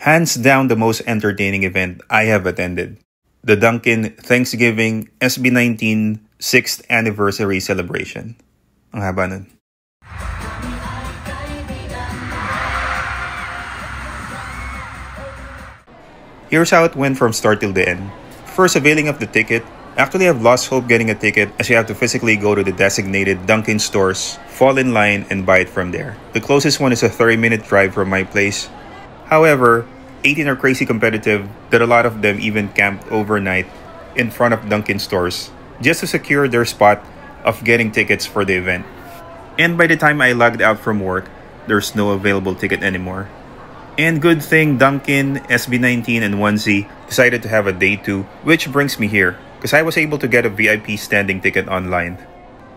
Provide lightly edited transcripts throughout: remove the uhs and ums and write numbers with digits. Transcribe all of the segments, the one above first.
Hands down the most entertaining event I have attended. The Dunkin' Thanksgiving SB19 6th Anniversary Celebration. Ang haba nun. Here's how it went from start till the end. First, availing of the ticket. Actually, I've lost hope getting a ticket as you have to physically go to the designated Dunkin' stores, fall in line, and buy it from there. The closest one is a 30-minute drive from my place. However, 18 are crazy competitive that a lot of them even camped overnight in front of Dunkin' stores just to secure their spot of getting tickets for the event. And by the time I logged out from work, there's no available ticket anymore. And good thing Dunkin', SB19, and 1Z decided to have a day 2, which brings me here, because I was able to get a VIP standing ticket online.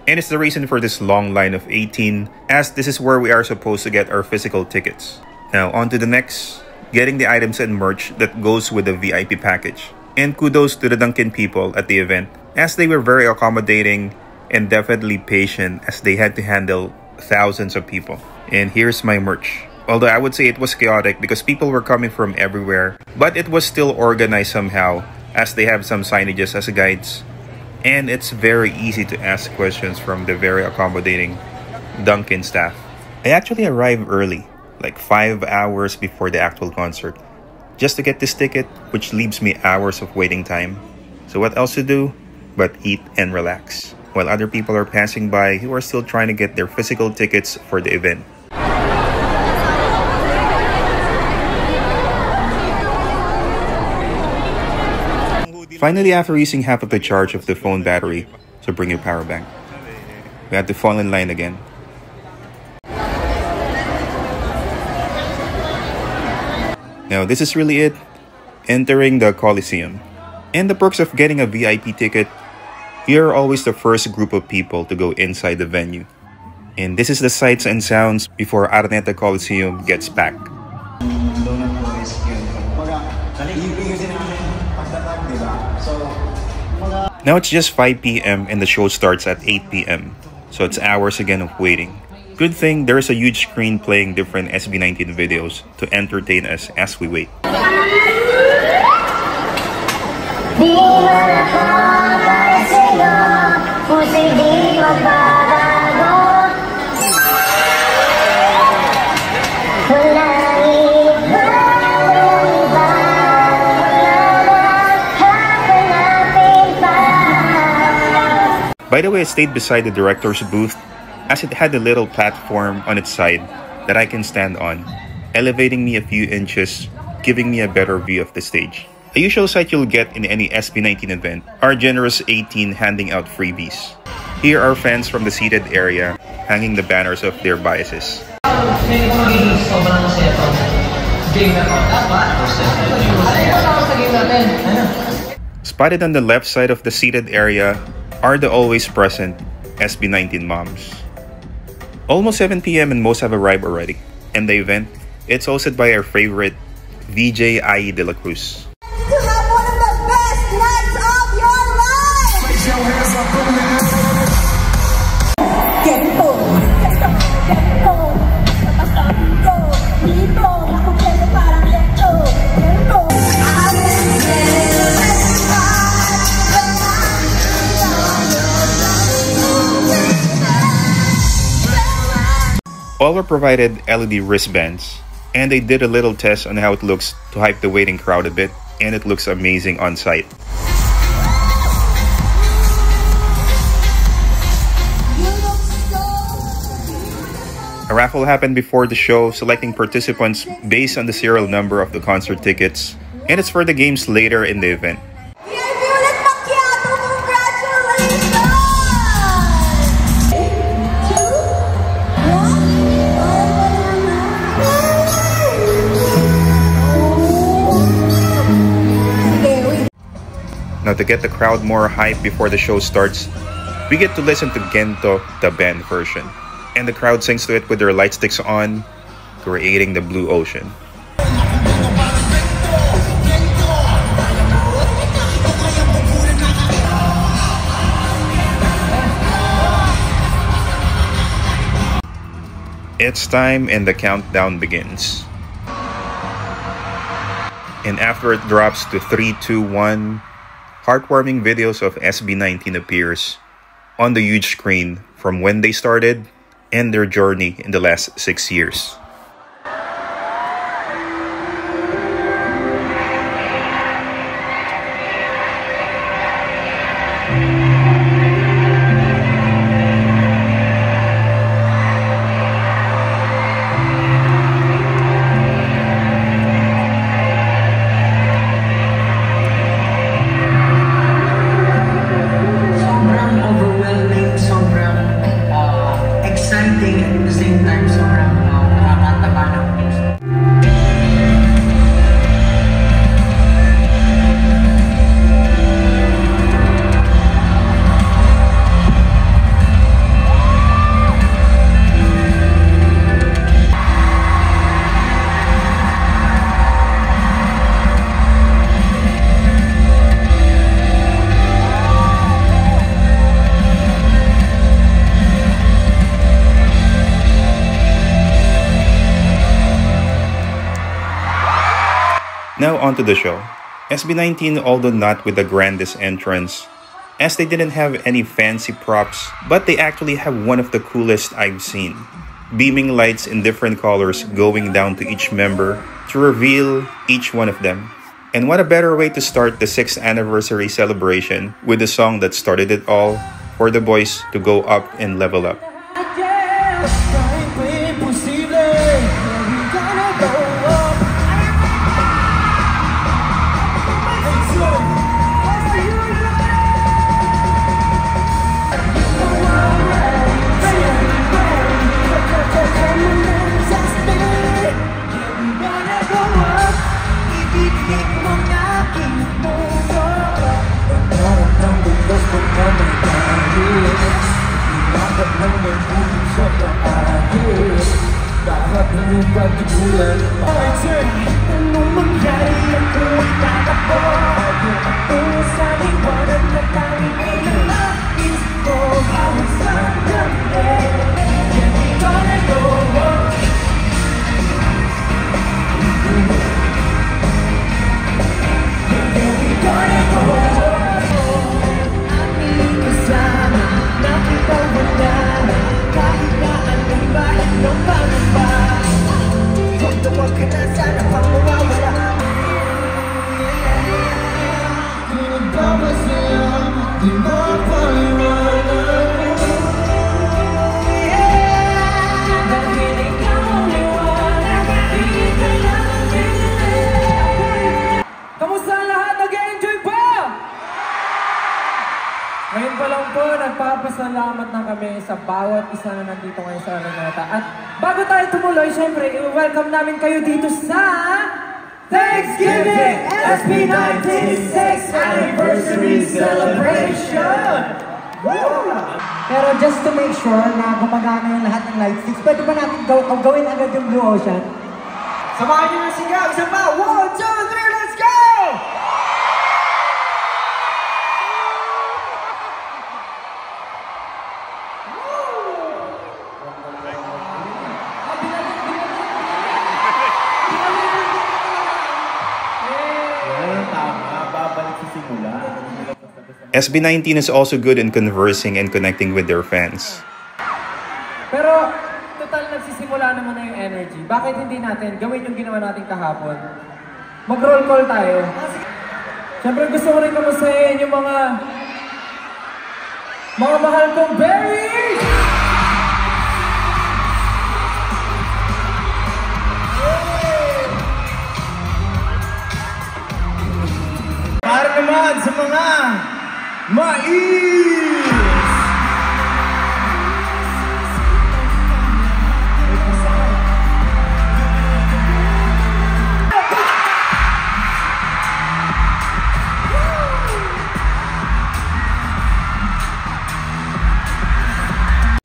And it's the reason for this long line of 18, as this is where we are supposed to get our physical tickets. Now on to the next, getting the items and merch that goes with the VIP package. And kudos to the Dunkin' people at the event, as they were very accommodating and definitely patient as they had to handle thousands of people. And here's my merch. Although I would say it was chaotic because people were coming from everywhere, but it was still organized somehow as they have some signages as guides. And it's very easy to ask questions from the very accommodating Dunkin' staff. I actually arrived early, like 5 hours before the actual concert, just to get this ticket, which leaves me hours of waiting time. So what else to do but eat and relax, while other people are passing by who are still trying to get their physical tickets for the event. Finally, after using half of the charge of the phone battery, so bring your power bank, we had to fall in line again. Now this is really it, entering the Coliseum. And the perks of getting a VIP ticket, you're always the first group of people to go inside the venue. And this is the sights and sounds before Araneta Coliseum gets packed. Now it's just 5 p.m. and the show starts at 8 p.m. So it's hours again of waiting. Good thing there's a huge screen playing different SB19 videos to entertain us as we wait. By the way, I stayed beside the director's booth as it had a little platform on its side that I can stand on, elevating me a few inches, giving me a better view of the stage. A usual sight you'll get in any SB19 event are generous 18 handing out freebies. Here are fans from the seated area hanging the banners of their biases. Spotted on the left side of the seated area are the always present SB19 moms. Almost 7 p.m. and most have arrived already. And the event, it's hosted by our favorite VJ Ai De La Cruz. To have one of the best nights of your life! Raise your hands up in the air. Get go! Get go! Go! Dito! Nakumpleto parang get go! Get go! All were provided LED wristbands, and they did a little test on how it looks to hype the waiting crowd a bit, and it looks amazing on site. A raffle happened before the show, selecting participants based on the serial number of the concert tickets, and it's for the games later in the event. Now to get the crowd more hype before the show starts, we get to listen to Gento, the band version. And the crowd sings to it with their light sticks on, creating the blue ocean. It's time and the countdown begins. And after it drops to 3, 2, 1, heartwarming videos of SB19 appears on the huge screen from when they started and their journey in the last 6 years. Exciting at the same time, sobrang nakakataba ng puso. Now onto the show. SB19, although not with the grandest entrance, as they didn't have any fancy props, but they actually have one of the coolest I've seen. Beaming lights in different colors going down to each member to reveal each one of them. And what a better way to start the 6th anniversary celebration with the song that started it all, for the boys to go up and level up. Ngayon pa lang po, nagpapasalamat na kami sa bawat isa na nandito ngayon sa Araneta. At bago tayo tumuloy, syempre, i-welcome namin kayo dito sa Thanksgiving SB19 6th Anniversary Celebration! Pero just to make sure na gumagana yung lahat ng light sticks, pwede ba natin gawin agad yung Blue Ocean? Samahan niyo yung sigaw! Isa pa! 1, 2, 3, let's go! SB19 is also good in conversing and connecting with their fans. Pero, total nagsisimula naman na yung energy. Bakit hindi natin gawin yung ginawa natin kahapon? Mag-roll call tayo. Siyempre gusto ko rin kamusahin yung mga mahal kong berries! Para naman sa mga mais!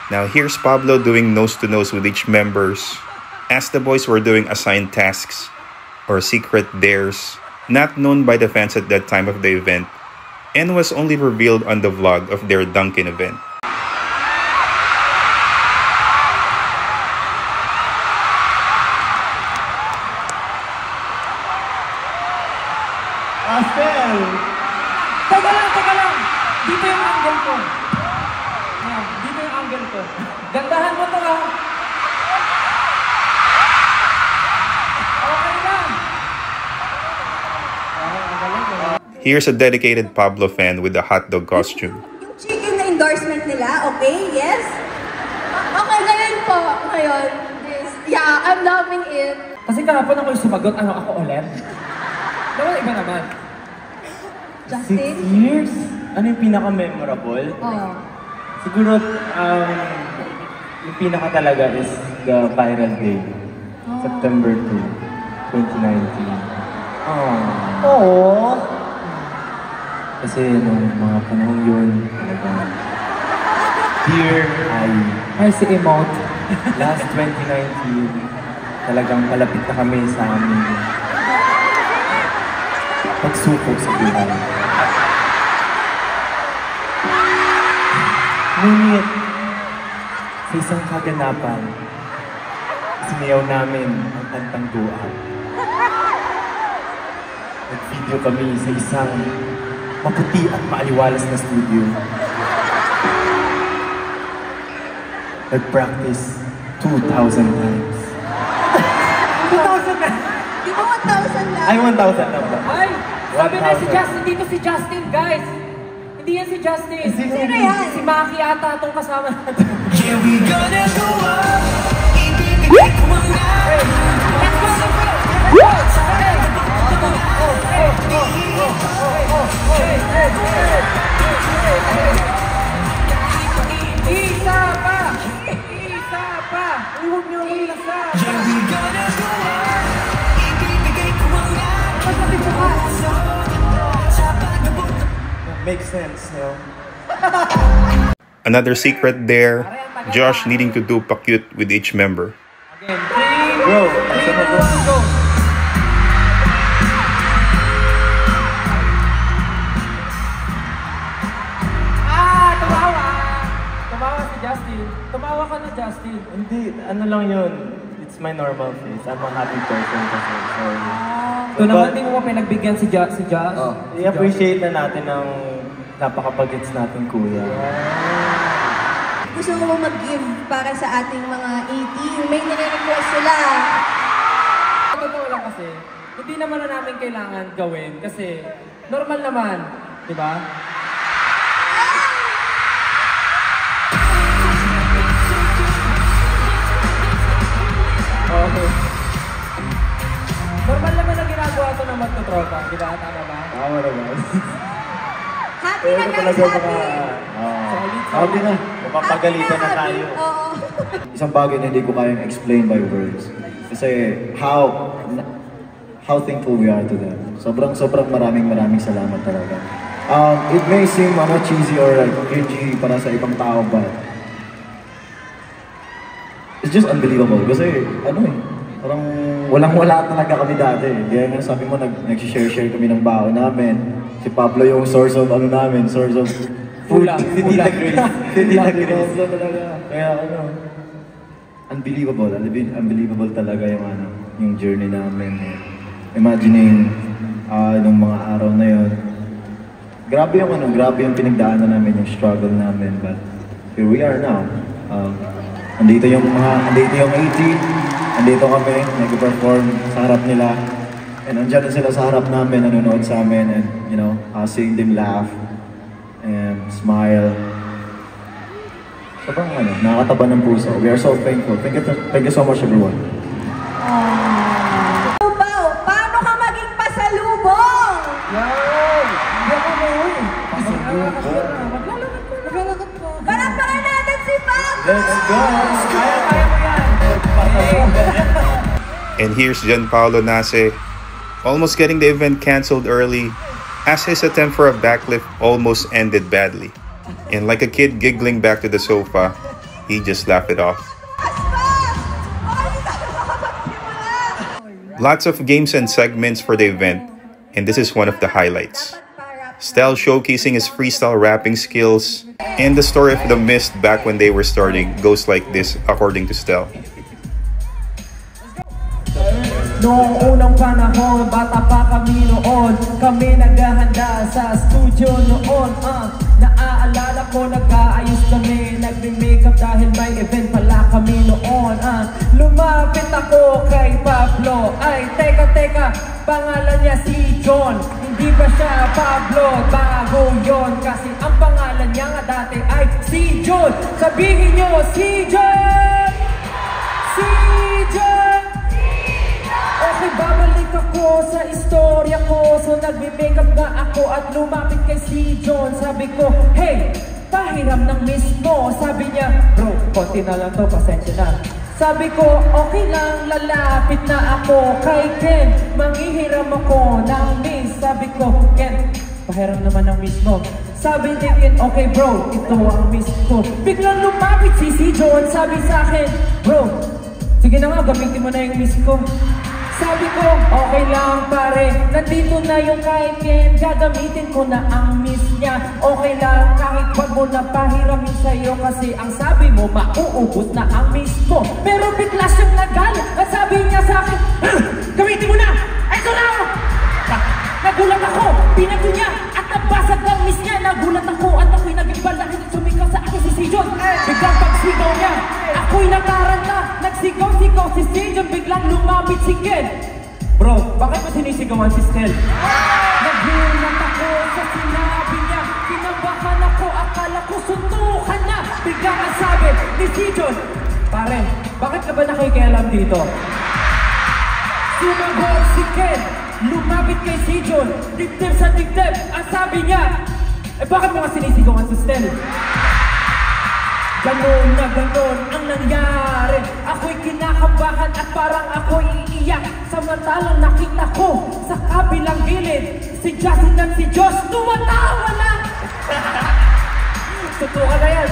Now here's Pablo doing nose-to-nose with each members, as the boys were doing assigned tasks or secret dares, not known by the fans at that time of the event, and was only revealed on the vlog of their Dunkin' event. Astel! Teka lang! Dito yung angle ko. Ayan, dito yung angle ko. Gandahan mo to ha. Okay lang. Here's a dedicated Pablo fan with a hotdog costume. Yung chicken na endorsement nila, okay? Yes? Okay, ngayon po. Ngayon. Yes. Yeah, I'm loving it. Kasi kahapon ako yung sumagot, ano ako ulit? Pero iba naman. 6 years? Ano yung pinaka-memorable? Oh. Siguro, yung pinaka talaga is the viral day. September 2, 2019. Oo. Kasi nung mga panahon yun, talagang Dear Ay, si Emote. last 2019, talagang malapit na kami sa aming pagsupok sa buhay. Ngunit, sa isang kaganapan, siniyaw namin ang kantang Dua. Nag-video kami sa isang maputi at maaliwalas na studio. Nag-practice 2,000 times. 2,000 na. Di ba 1,000 lang? Ay, 1,000 lang ba? Ay, sabi na si 1,000. Justin. Dito si Justin, guys. Hindi yan si Justin. Sino yan? Si Maki ata itong kasama natin. Yeah, we gonna go up. Ibibigay ko ang lahat. Isa pa! Isa pa! Huwag niyo ilasa! Yeah, we gonna go up. Ibibigay ko ang lahat. Makes sense, no? Another secret there, Josh needing to do pa-cute with each member. Again, 3, Bro, 2, 1, go! Tumawa si Justin. Tumawa ka na, Justin. Hindi, ano lang yun. It's my normal face. I'm a happy person kasi. So, Ito naman din mo pinagbigyan si Josh. i-appreciate na natin ang napakapag-gets natin, kuya. Gusto mo mag-give para sa ating mga 18? May nire-request sila. Totoo lang kasi, hindi naman na namin kailangan gawin kasi normal naman, di ba? Okay. Normal naman na ginagawa ito ng magtotropa, di ba? Tama ba? Tama naman. Happy na guys, happy! Sabi na, mapapagalitan na tayo. Oo. Isang bagay na hindi ko kayang explain by words. Kasi how thankful we are to them. Sobrang maraming salamat talaga. It may seem cheesy or like cringy para sa ibang tao, but it's just unbelievable. Kasi parang walang-wala talaga kami dati. Kaya nga sabi mo, nag-share kami ng baon namin. Si Pablo yung source of source of food. Si Tita Grace. talaga. Kaya unbelievable talaga yung journey namin. Imagining nung mga araw na yon. Grabe yung pinagdaanan namin, yung struggle namin, but here we are now. Andito yung 80, andito kami, nag-perform sa harap nila. And andyan na sila sa harap namin, nanonood sa amin, and seeing them laugh and smile. Sobrang nakakataba ng puso. We are so thankful. Thank you so much, everyone. Bao, paano ka maging pasalubong? Hindi ako umuwi. Maglalakad po. Palakpakan natin si Pab! Let's go! Kaya mo yan. And here's Gianpaolo Nase, almost getting the event cancelled early, as his attempt for a backlift almost ended badly. And like a kid giggling back to the sofa, he just laughed it off. Lots of games and segments for the event, and this is one of the highlights. Stel showcasing his freestyle rapping skills, and the story of the Mist back when they were starting goes like this according to Stel. Noong unang panahon, bata pa kami noon. Kami naghahanda sa studio noon. Naaalala ko, nag-aayos kami, nagme-makeup dahil may event pala kami noon. Lumapit ako kay Pablo. Ay, teka, pangalan niya si John. Hindi ba siya Pablo? Bago yon, kasi ang pangalan niya nga dati ay si John. Sabihin niyo, si John! Si John! Okay, babalik ako sa istorya ko. So nagme-makeup nga ako at lumapit kay si John. Sabi ko, hey, pahiram ng miss mo. Sabi niya, bro, konti na lang to, pasensya na. Sabi ko, okay lang, lalapit na ako kay Ken. Manghihiram ako ng miss. Sabi ko, Ken, pahiram naman ng miss mo. Sabi ni Ken, okay bro, ito ang miss ko. Biglang lumapit si John. Sabi sa akin, bro, sige na nga, gamitin mo na yung miss ko. Sabi ko, okay lang pare, nandito na yung kay Ken, gagamitin ko na ang miss niya. Okay lang, kahit wag mo na pahiramin sa'yo, kasi ang sabi mo, mauubos na ang miss ko. Pero bigla siyang nagalit, at sabi niya sa akin, gamitin mo na! Ito na! Nagulat ako, pinago niya, at nabasag ang miss niya. Nagulat ako, at ako'y nag-ibal dahil sumikaw sa akin si John. Biglang pagsigaw niya, ako'y nataranta. Nagsigaw-sigaw si John, biglang lumapit si Ken. Bro, bakit mo sinisigawan si Stel? Nagulat ako sa sinabi niya. Kinabahan ako, akala ko suntukan na. Biglang ang sabi ni si John, pare, bakit ka ba nakikialam dito? Sumagot si Ken, lumapit kay si John, dibdib sa dibdib. Ang sabi niya, bakit mo nga sinisigawan si Stel? Ganon na ganon ang nangyari. Ako'y kinakabahan at parang ako'y iiyak. Samantalang nakita ko sa kabilang gilid si Justin at si Josh tumatawa na. Tutuwa na yan.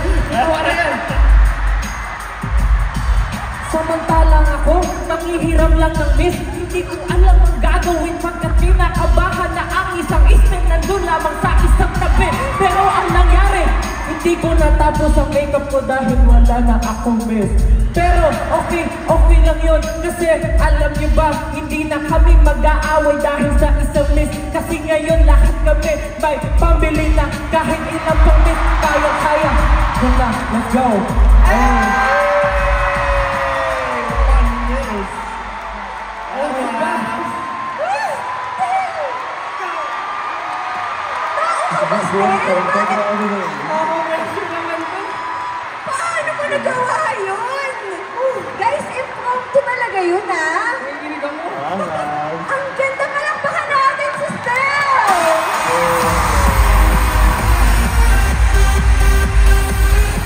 Samantalang ako, nangihiram lang ng miss. Hindi ko alam ang gagawin pagkat kinakabahan na ang isang isip nandun lamang sa isang tabi. Pero ang nangyari, hindi ko natapos ang makeup ko dahil wala na akong miss. Pero okay lang yun. Kasi alam niyo ba, hindi na kami mag-aaway dahil sa isang miss. Kasi ngayon lahat kami may pambili na. Kahit ilang pang miss, kaya-kaya. Kung na, let's go. Paano mo nagawa yun? Guys, impromptu talaga yun, ha? Ang ganda palakpakan natin, sister!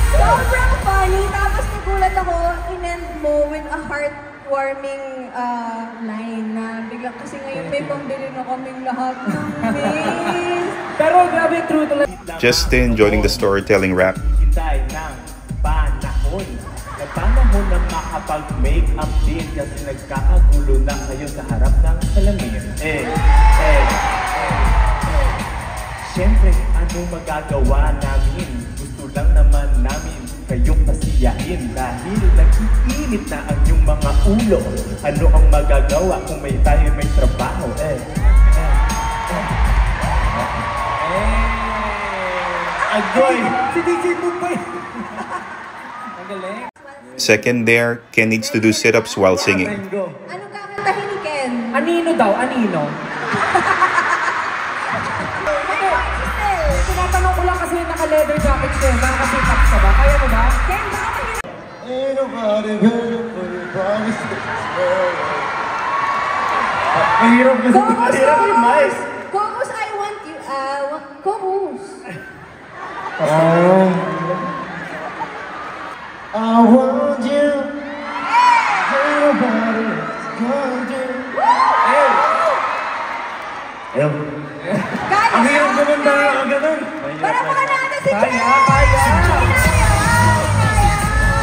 Sobrang funny. Tapos nagulat ako, in-end mo with a heartwarming line na biglang kasi ngayon may pambili na kaming lahat ng miss. Pero grabe, true talaga. Justin joining the storytelling rap. Hintay ng panahon. Na panahon na makapag-make-up din kasi nagkakagulo na kayo sa harap ng salamin. Siyempre, ano magagawa namin? Gusto lang naman namin kayong pasiyahin dahil nag-iinit na ang inyong mga ulo. Ano ang magagawa kung may tayo may trabaho? Agoy! Si DJ Bombay. Ang galing. Second there, Ken needs to do sit-ups while singing. Anong kakantahin ni Ken? Anino daw, anino. Tinatanong ko lang kasi naka-leather jacket siya. Nakakasitak ka ba? Kaya mo ba? Ken, baka mahirap. Ain't nobody better for your promise to swear. Mahirap kasi mahirap yung mais. Chorus, I want you. Chorus. I want you. Ain't nobody gonna do. Ayaw. Kaya! Ang hirap naman na ganun. Parapakan natin si Ken! Kaya.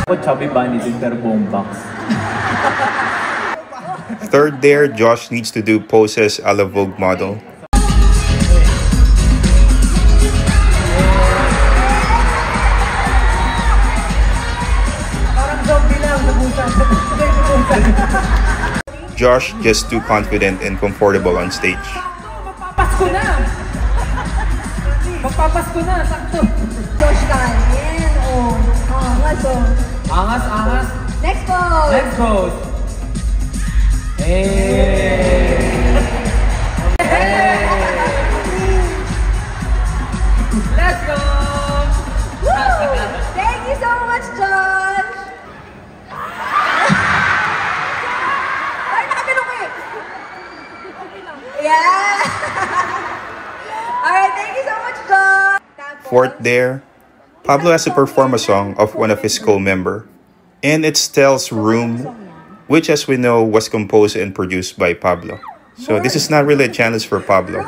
Ako chubby bunny din pero buong box. Third there, Josh needs to do poses a la Vogue model. Parang zombie lang, nabusan. Josh just too confident and comfortable on stage. Magpapasko na! Magpapasko na, sakto! Josh Kalin. Oh, angas oh. Angas, angas. Next pose. Next pose. Hey! Let's go! Woo! Thank you so much, Josh! Ay, nakaganong eh! Yeah! Alright, thank you so much, Josh! Fourth there, Pablo has to perform a song of one of his co-member, and it's Stell's Room, which as we know was composed and produced by Pablo. So this is not really a challenge for Pablo.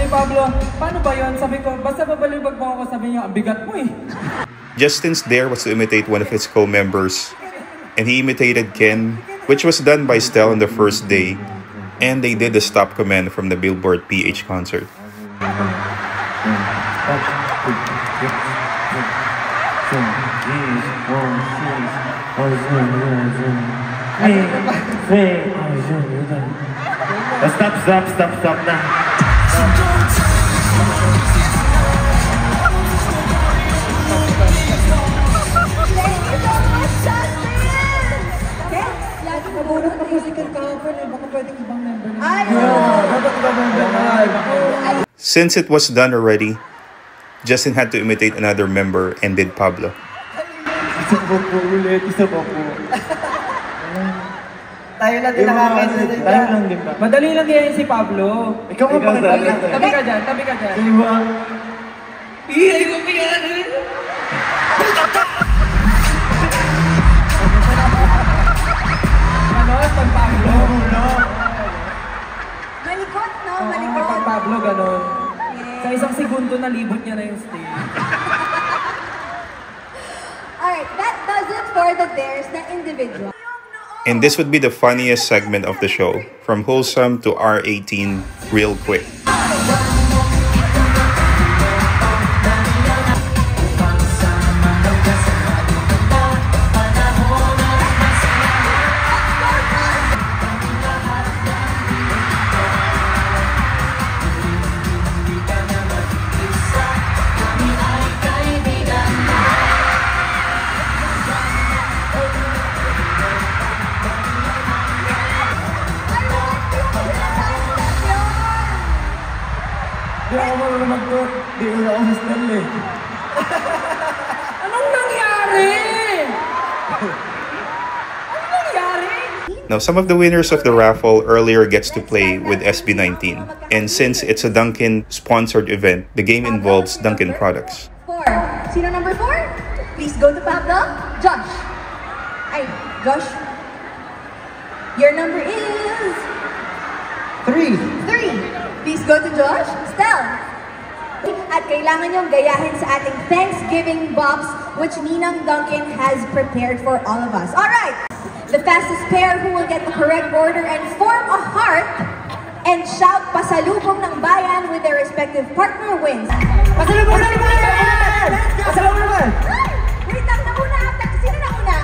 Pablo, paano ba yun? Sabi ko, basta babalibag mo ako, sabi niya, ang bigat mo eh. Justin's dare was to imitate one of his co-members, and he imitated Ken, which was done by Stell on the first day, and they did the stop command from the Billboard PH concert. Stop na. Since it was done already, Justin had to imitate another member and did Pablo. Isa pa po. Tayo lang din nakakainit. Tayo lang din ba? Madali lang yan si Pablo. Ikaw nga pakita. Tabi ka dyan, tabi ka dyan. Di ba? Hindi ko pinagin. Ano? Pag Pablo? Malikot, no? Oo, Malikot. Pag Pablo, gano'n. Yes. Sa isang segundo, nalibot niya na yung stage. Alright, that does it for the dares na individual. And this would be the funniest segment of the show, from wholesome to R18 real quick. Di ako marunong mag-talk. Di ko na ako sa style eh. Anong nangyari? Anong nangyari? Now, some of the winners of the raffle earlier gets to play with SB19. And since it's a Dunkin' sponsored event, the game involves Dunkin' products. 4. Sino number 4? Please go to Pablo. Josh. Ay, Josh. Your number is... 3. 3. Please go to Josh. Stell. At kailangan niyong gayahin sa ating Thanksgiving box which Ninang Dunkin has prepared for all of us. Alright! The fastest pair who will get the correct order and form a heart and shout pasalubong ng bayan with their respective partner wins. Pasalubong ng bayan! Pasalubong ng bayan! Wait lang na muna. Sino na una?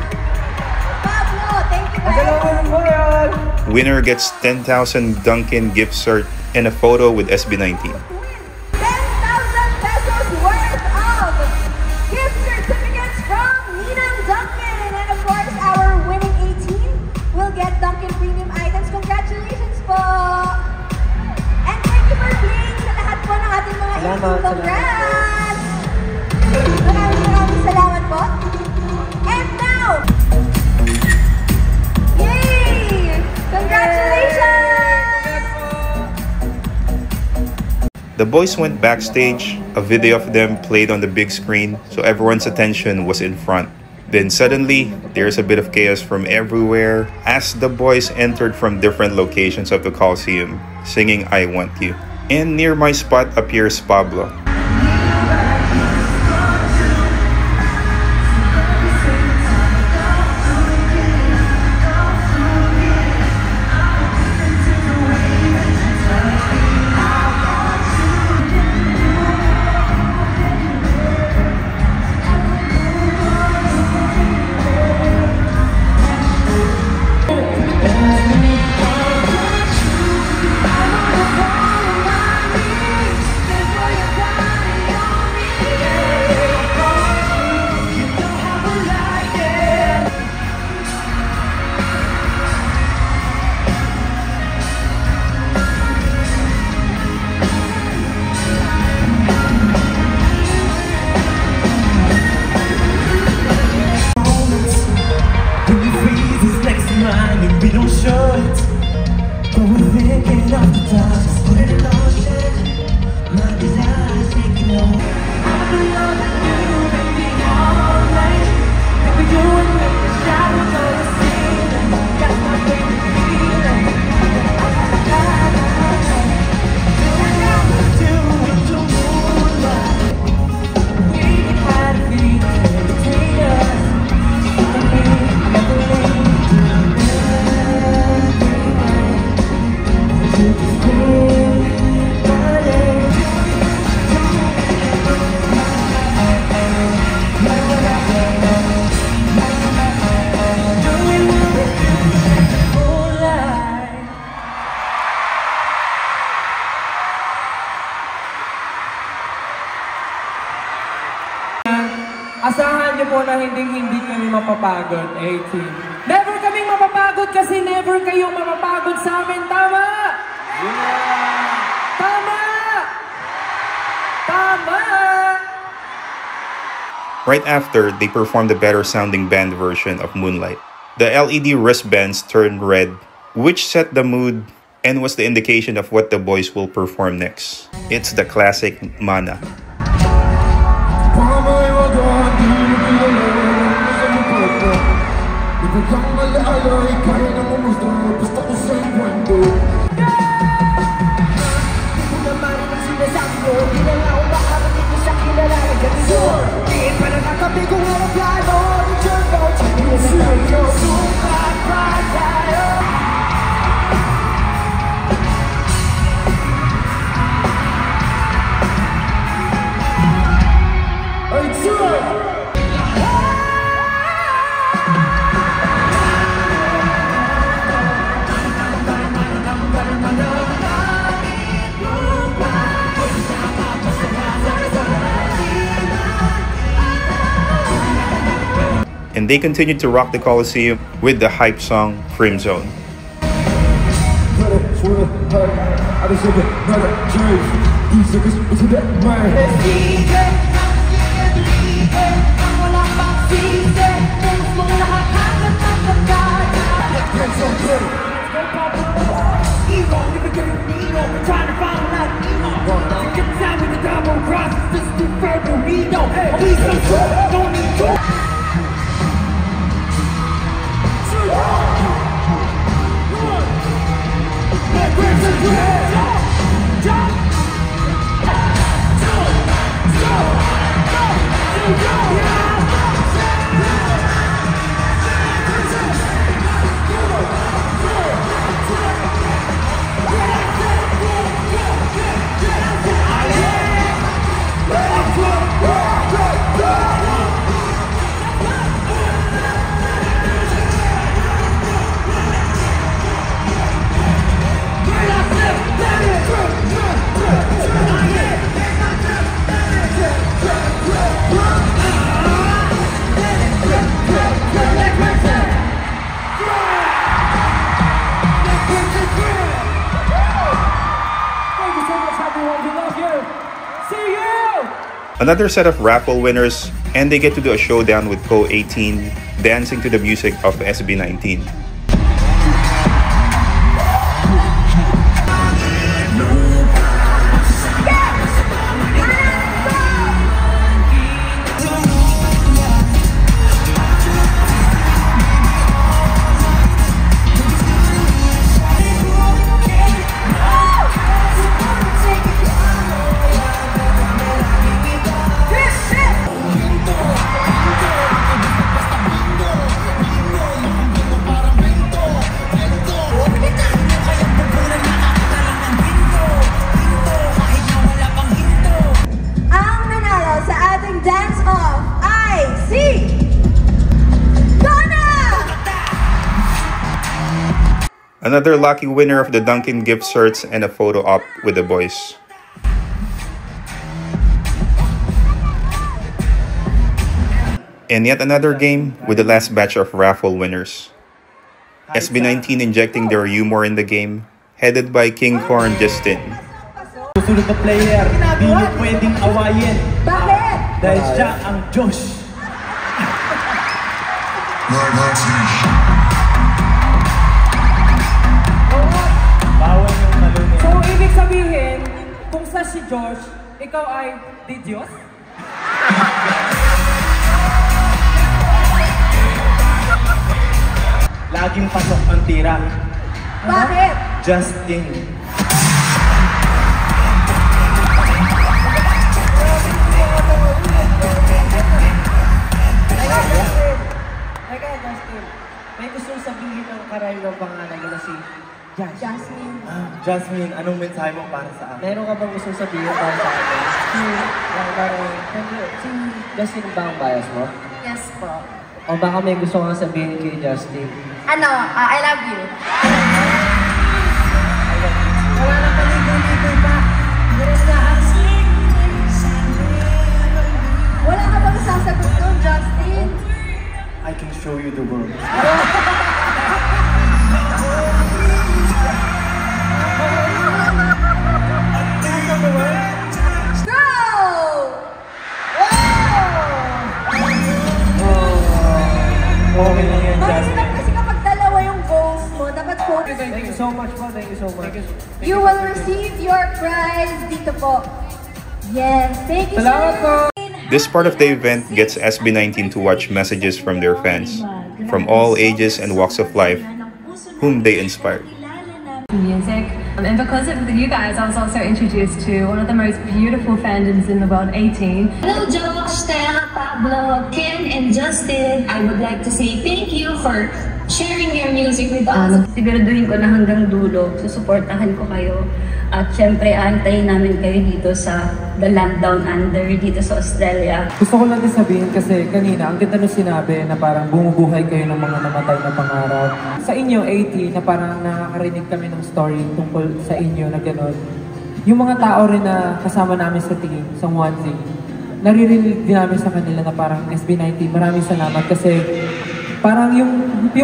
Pablo, thank you guys. Pasalubong ng bayan! Winner gets 10,000 Dunkin' gift cert and a photo with SB19. 10,000 pesos worth of gift certificates from Ninang Dunkin. And of course, our winning 18 will get Dunkin' premium items. Congratulations po! And thank you for playing sa lahat po ng ating mga Salamat, Congrats! Maraming salamat po. And now, yay! Congratulations! The boys went backstage, a video of them played on the big screen, so everyone's attention was in front. Then suddenly, there's a bit of chaos from everywhere as the boys entered from different locations of the Coliseum, singing I Want You. And near my spot appears Pablo. Asahan niyo po na hindi kami mapapagod, 18. Never kaming mapapagod kasi never kayong mapapagod sa amin, tama? Yeah. Tama! Tama! Right after, they performed the better sounding band version of Moonlight. The LED wristbands turned red, which set the mood and was the indication of what the boys will perform next. It's the classic Mana. And they continued to rock the Coliseum with the hype song Frame Zone. Another set of raffle winners, and they get to do a showdown with Co-18, dancing to the music of SB19. Yeah! Another lucky winner of the Dunkin' gift certs and a photo op with the boys. And yet another game with the last batch of raffle winners. SB19 injecting their humor in the game, headed by King Corn Justin. Susunod na player, di nyo pwedeng awayin. Bakit? Dahil siya ang Josh. Bawal yung malunin. So, ibig sabihin, kung sa si Josh, ikaw ay di Diyos? Laging pasok ang tira. Bakit? Justin. Teka, Justin. May gustong sabihin ng karay ng pangalan mo na si Jasmine. Jasmine, anong mensahe mo para sa akin? Meron ka bang gustong sabihin para sa akin? Si Justin ba ang bias mo? Yes po. O baka may gusto kang sabihin kay Justin? Ano? I love you. Wala na paligoy-ligoy pa. Wala ka bang sasagot doon, Justin? I can show you the world. Okay lang yan, Justin. Mahirap kasi kapag dalawa yung goals mo, dapat focus. Thank you so much po. Thank you so much. You will receive your prize dito po. Yes, thank you Salamat po. This part of the event gets SB19 to watch messages from their fans, from all ages and walks of life, whom they inspired. Music. And because of you guys, I was also introduced to one of the most beautiful fandoms in the world, 18. Hello, Josh, Stella, Pablo, Ken, and Justin. I would like to say thank you for sharing your music with us. Siguraduhin ko na hanggang dulo, susuportahan ko kayo. At syempre, aantayin namin kayo dito sa The Land Down Under, dito sa Australia. Gusto ko lang din sabihin kasi kanina, ang ganda nung sinabi na parang bumubuhay kayo ng mga namatay na pangarap. Sa inyo, 80, na parang nakakarinig kami ng story tungkol sa inyo na gano'n. Yung mga tao rin na kasama namin sa team, sa 1Z, naririnig din namin sa kanila na parang SB19, maraming salamat kasi parang yung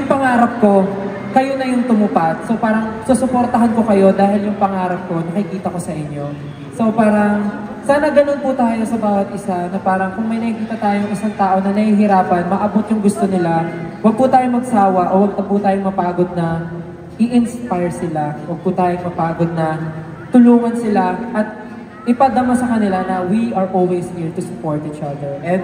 pangarap ko, kayo na yung tumupad. So parang susuportahan ko kayo dahil yung pangarap ko, nakikita ko sa inyo. So parang, sana ganun po tayo sa bawat isa na parang kung may nakikita tayong isang tao na nahihirapan, maabot yung gusto nila, huwag po tayong magsawa o huwag po tayong mapagod na i-inspire sila. Huwag po tayong mapagod na tulungan sila at ipadama sa kanila na we are always here to support each other. And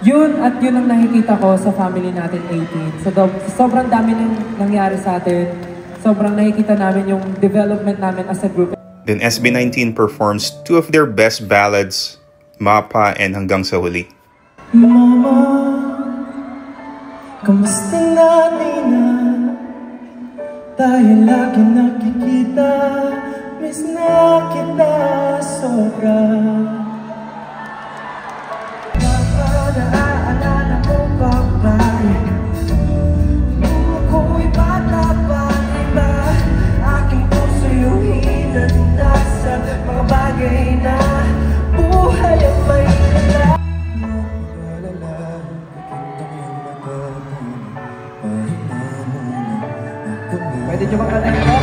yun ang nakikita ko sa family natin 18. So, sobrang dami nang nangyari sa atin. Sobrang nakikita namin yung development namin as a group. Then SB19 performs two of their best ballads, Mapa and Hanggang sa Huli. Mama, kamusta na nina? Tayo lagi nakikita, miss na kita sobra. Naaalala ko pa ba? Nung ako'y bata pa, iba aking puso yung hinanda sa mga bagay na buhay ang may nila. Pwede nyo bang katayin ko?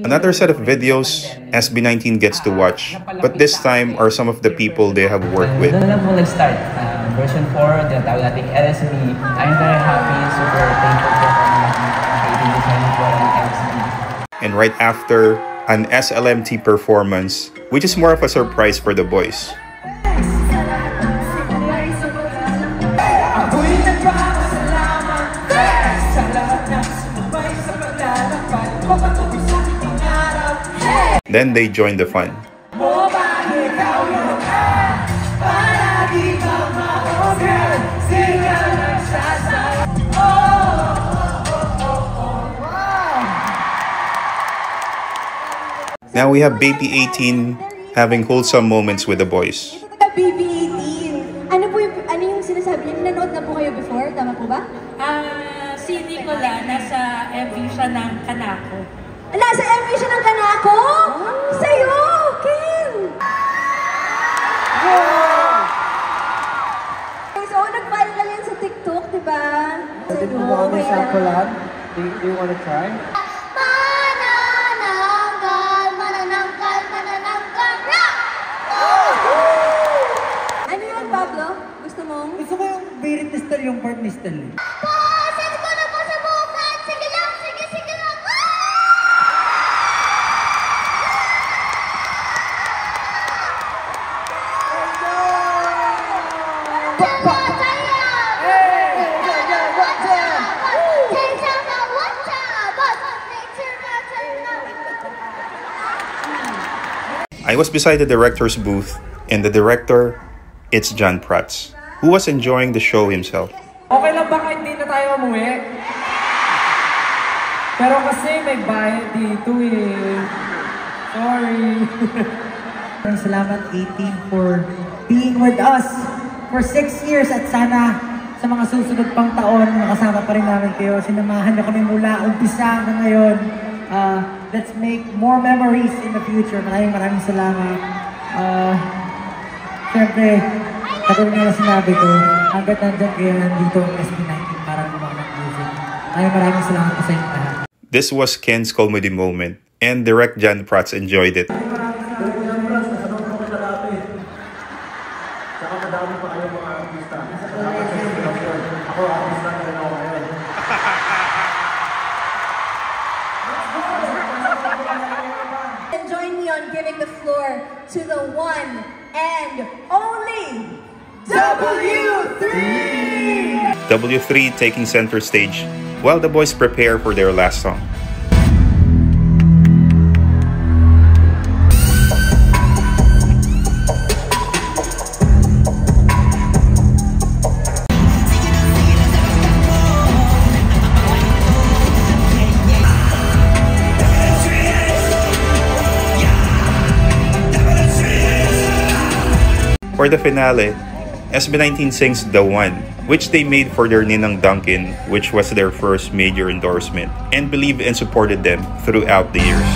Another set of videos SB19 gets to watch, but this time are some of the people they have worked with. Doon lang po nag-start. Version 4, tinatawag natin LSB. I'm very happy, super thankful po for creating this many po ng LSB. And right after, an SLMT performance, which is more of a surprise for the boys. Then they join the fun. Now we have Baby 18 having wholesome moments with the boys. Baby 18. Ano yung sinasabi niyo? Nanood na po kayo before? Tama po ba? Si Nicola, nasa MV siya ng Kanako. Nasa MV siya ng Kanako? Sa'yo, Ken! So, nag-file lang yan sa TikTok, diba? Pwede po ba kami sa collab? Do you wanna try? Ano yun, Pablo? Gusto mo? Gusto ko yung very Nistel, yung part Nistel. I was beside the director's booth, and the director, it's John Prats, who was enjoying the show himself. Okay lang ba kahit hindi na tayo umuwi? Pero kasi may bayad dito eh. Sorry. Salamat 18 for being with us for 6 years at sana sa mga susunod pang taon makasama pa rin namin kayo. Sinamahan niyo kami mula umpisa hanggang ngayon. Let's make more memories in the future. Maraming salamat. Siyempre, katulad nga sinabi ko, hanggat nandyan kayo nandito ang SB19 para gumawa ng music. Maraming salamat po sa inyo lahat. This was Ken's comedy moment, and Direct John Prats enjoyed it. And join me on giving the floor to the one and only W3! W3 taking center stage while the boys prepare for their last song. For the finale, SB19 sings The One, which they made for their Ninang Duncan, which was their first major endorsement, and believed and supported them throughout the years.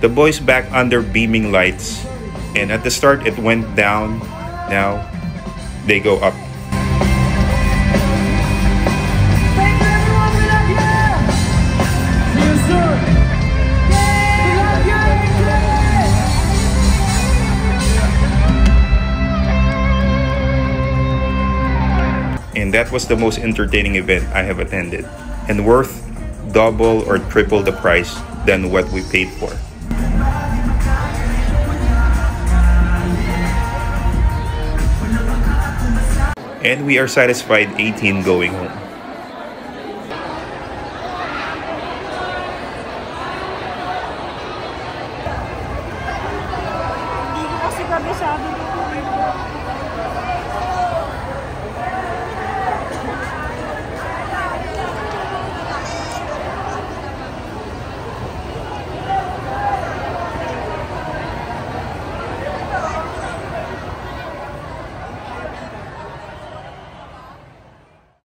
The boys back under beaming lights, and at the start it went down, now they go up. And that was the most entertaining event I have attended, and worth double or triple the price than what we paid for. And we are satisfied 18 going home.